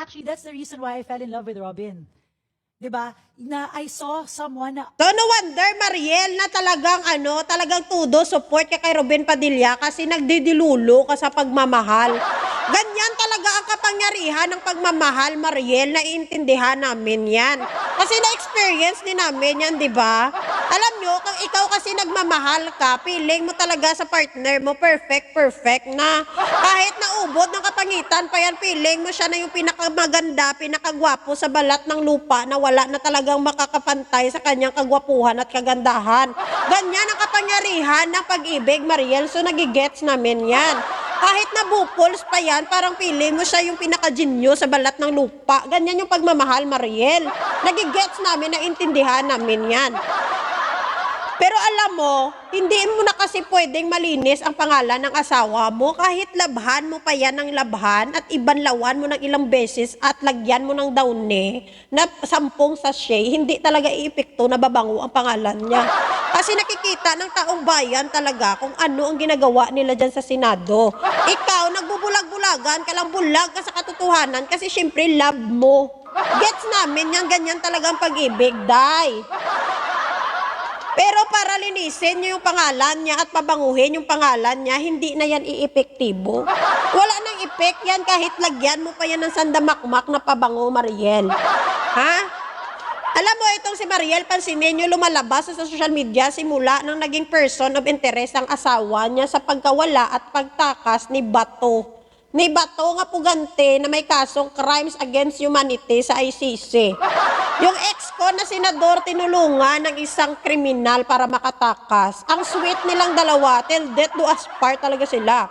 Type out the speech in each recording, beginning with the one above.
Actually, that's the reason why I fell in love with Robin. 'Di ba? Na I saw someone na So, no wonder, Mariel, na talagang tudo support ka kay Ruben Padilla kasi nagdidilulo ka sa pagmamahal. Ganyan talaga ang kapangyarihan ng pagmamahal, Mariel, naiintindihan namin yan. Kasi na-experience din namin yan, di ba? Alam nyo, kung ikaw kasi nagmamahal ka, feeling mo talaga sa partner mo, perfect na. Kahit naubod ng kapangitan pa yan, feeling mo siya na yung pinakamaganda, pinakagwapo sa balat ng lupa na wala na talagang makakapantay sa kanyang kagwapuhan at kagandahan. Ganyan ang kapangyarihan ng pag-ibig, Mariel. So, nagigets namin yan. Kahit na bupols pa yan, parang feeling mo siya yung pinaka-genyo sa balat ng lupa. Ganyan yung pagmamahal, Mariel. Nagigets namin, naintindihan namin yan. Pero alam mo, hindi mo na kasi pwedeng malinis ang pangalan ng asawa mo kahit labhan mo pa yan ng labhan at ibanlawan mo ng ilang beses at lagyan mo ng downy na 10 sachet, hindi talaga iipekto na babango ang pangalan niya. Kasi nakikita ng taong bayan talaga kung ano ang ginagawa nila dyan sa Senado. Ikaw, nagbubulag-bulagan ka lang, bulag ka sa katotohanan kasi syempre love mo. Gets namin yan, ganyan talagang pag-ibig, day. Pero para linisin niyo yung pangalan niya at pabanguhin yung pangalan niya, hindi na yan iepektibo. Wala nang epek yan kahit lagyan mo pa yan ng sandamakmak na pabango, Mariel. Ha? Alam mo, itong si Mariel, pansinin niyo, lumalabas sa social media simula nang naging person of interest ang asawa niya sa pagkawala at pagtakas ni Bato. Ni Bato nga pugante na may kasong crimes against humanity sa ICC. Yung ex ko na senador tinulungan ng isang kriminal para makatakas. Ang sweet nilang dalawa, till death do us part talaga sila.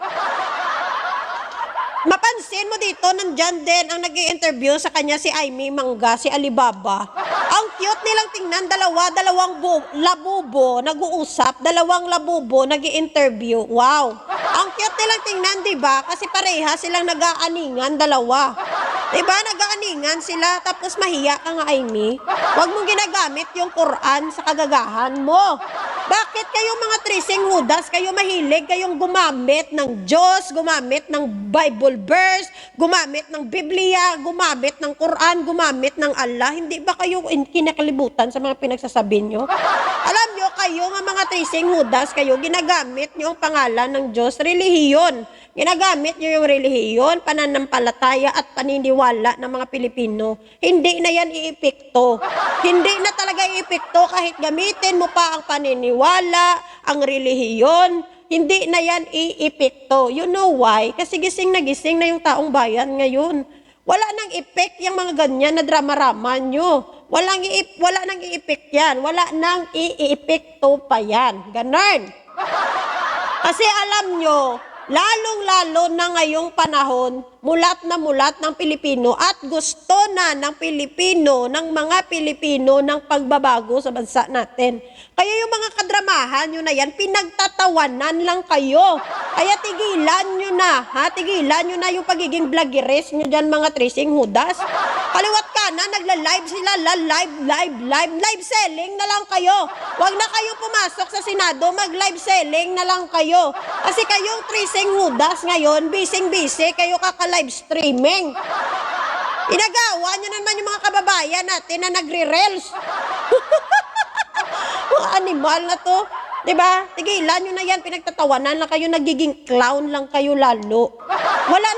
Mapansin mo dito, nandyan din ang nag-i-interview sa kanya si Aimee Mangga, si Alibaba. Ang cute nilang tingnan, dalawang labubo nag-uusap, dalawang labubo nag-i-interview. Wow! Ang cute nilang tingnan, diba? Kasi pareha silang nag-aaningan, dalawa. Diba? Nag-aaningan sila, tapos mahiya ka nga, Aimee. Huwag mong ginagamit yung Quran sa kagagahan mo. Bakit kayo mga trising hudas, kayo mahilig, kayong gumamit ng Diyos, gumamit ng Bible verse, gumamit ng Biblia, gumamit ng Quran, gumamit ng Allah? Hindi ba kayo kinakalibutan sa mga pinagsasabi nyo? Alam nyo, kayo nga mga trising hudas, kayo ginagamit nyo ang pangalan ng Diyos, relihiyon. Ginagamit nyo yung relihiyon, pananampalataya at paniniwala ng mga Pilipino. Hindi na yan iipekto. Hindi na talaga iipekto kahit gamitin mo pa ang paniniwala, ang relihiyon. Hindi na yan iipekto. You know why? Kasi gising na yung taong bayan ngayon. Wala nang epek yung mga ganyan na drama-rama nyo. Wala nang iipek yan. Wala nang iipekto pa yan. Ganon. Kasi alam nyo, lalong-lalo na ngayong panahon, mulat na mulat ng Pilipino at gusto na ng Pilipino, ng mga Pilipino ng pagbabago sa bansa natin. Kaya yung mga kadramahan nyo na yan, pinagtatawanan lang kayo. Kaya tigilan nyo na, ha? Tigilan nyo na yung pagiging vloggeres nyo dyan, mga tracing hudas. Kaliwat kanan, nagla-live sila, live selling na lang kayo. Huwag na kayong pumasok sa Senado, mag-live selling na lang kayo. Kasi kayong tracing hudas ngayon, busy kayo kaka-live streaming. Inagawa nyo naman yung mga kababayan natin na nagre-reels. Mga animal na to. Diba? Tigilan nyo na yan, pinagtatawanan lang kayo, nagiging clown lang kayo lalo. Wala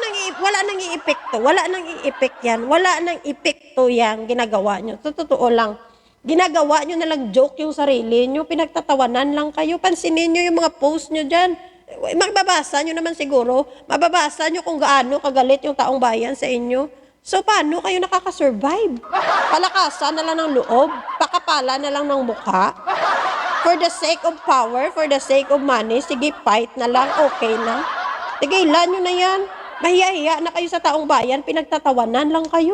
nang iipekto, wala nang iipek yan, wala nang epekto yan, ginagawa nyo. Totoo lang. Ginagawa nyo na lang joke yung sarili nyo, pinagtatawanan lang kayo, pansinin nyo yung mga post nyo dyan. Mababasa nyo naman siguro, mababasa nyo kung gaano kagalit yung taong bayan sa inyo. So, paano kayo nakakasurvive? Palakasan na lang ng loob, pakapala na lang ng mukha. For the sake of power, for the sake of money, sige, fight na lang, okay na. Tigilan nyo na yan. Mahiya-hiya na kayo sa taong bayan, pinagtatawanan lang kayo.